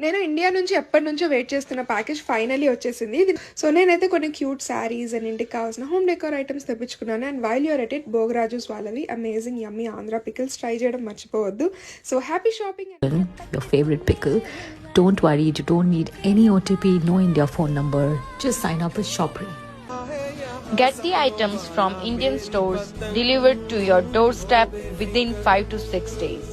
నేను ఇండియా నుంచి ఎప్పటి నుంచో వెయిట్ చేస్తున్న ప్యాకేజ్ ఫైనలీ వచ్చేసింది. సో నేనైతే కొన్ని క్యూట్ శారీస్ అండ్ ఇంటికి కావాల్సిన హోమ్ డెకోర్ ఐటమ్స్ తెప్పించుకున్నాను. And while you're at it, Bhogaraju's వాళ్ళవి amazing yummy Andhra pickles try చేయడం మర్చిపోవద్దు. So happy shopping. Your favorite pickle. Don't worry, you don't need any OTP, no India phone number. Just sign up with Shopri. Get the items from Indian stores delivered to your doorstep within 5 to 6 days.